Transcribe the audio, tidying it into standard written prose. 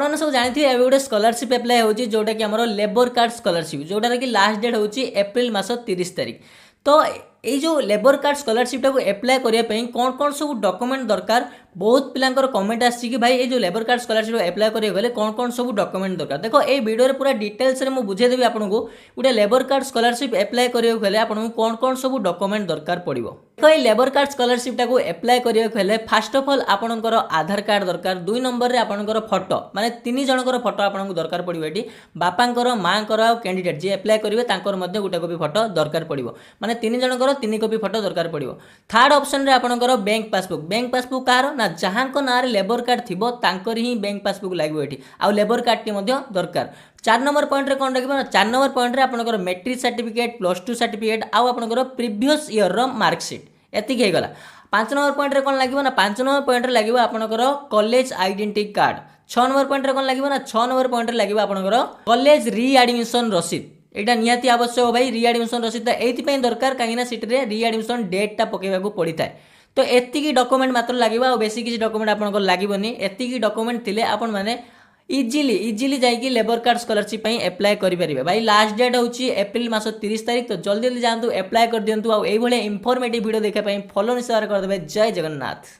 आपने सब जानते हैं गोटे स्कॉलरशिप अप्लाई होची जोटा कि हमर लेबर कार्ड स्कॉलरशिप जोटा कि लास्ट डेट होची एप्रिल मास 30 तारिख। तो ये जो लेबर कार्ड स्कॉलरशिप टाको अप्लाई करने कौन कौन सब डॉक्यूमेंट दरकार बहुत पिलांकर कमेंट आसी कि भाई ये जो लेबर कार्ड स्कॉलरशिप अप्लाई करिए गले कौन कौन सब डॉक्यूमेंट दरकार। देखो ये वीडियो पूरा डिटेल्स रे मु बुझे देबी आपको गोटे लेबर कार्ड स्कॉलरशिप अप्लाई करिए गले आपको कौन कौन सब डॉक्यूमेंट दरकार पड़िबो। देखो ये लेबर कार्ड स्कॉलरशिप टाको अप्लाई करिए गले फर्स्ट ऑफ ऑल आपनकर आधार कार्ड दरकार, दुई नंबर रे आपनकर फोटो माने तीन जनकर फोटो आपनको दरकार पड़िबो। एटी बापांकर मांकर आ कैंडिडेट जे अप्लाई करिवे तांकर मध्ये गोटे कॉपी फोटो दरकार पड़िबो, माने तीन जनकर तीन कॉपी फोटो दरकार पड़िबो। थर्ड ऑप्शन रे आपनकर बैंक पासबुक कार ना जहांको ना लेबर कार्ड थिबो तांकर ही बैंक पासबुक लागो एठी आ लेबर कार्ड टी मध्ये दरकार। 4 नंबर पॉइंट रे कोन लगिबो ना 4 नंबर पॉइंट रे आपनकर मैट्रिक सर्टिफिकेट +2 सर्टिफिकेट आ आपनकर प्रीवियस ईयर रो मार्कशीट एतिक हे गला। 5 नंबर पॉइंट रे कोन लागिबो ना 5 नंबर पॉइंट रे लागिबो आपनकर college identity card. 6 number point रे कोन लागिबो ना 6 नंबर पॉइंट रे लागिबो आपनकर कॉलेज रीएडमिशन रसीद। एटा निहाती आवश्यक भाई रीएडमिशन रसीद एथि दरकार कहीं सीटे रीएडमिशन डेटा पकेबा पड़ी था। तो एतिकी डॉक्यूमेंट मात्र लगे बेसी किसी डॉक्यूमेंट आपको लगभग एतिकी डॉक्यूमेंट थिले आपण माने इजिली जाइए लेबर कार्ड स्कॉलरशिप अप्लाई करेंगे। भाई लास्ट डेट होची एप्रिल मास 30 तारिख। तो जल्दी जल्दी जातु अप्लाई कर दिंतु। आ इन्फॉर्मेटिव वीडियो देखा फॉलो निश्चय करदे। जय जगन्नाथ।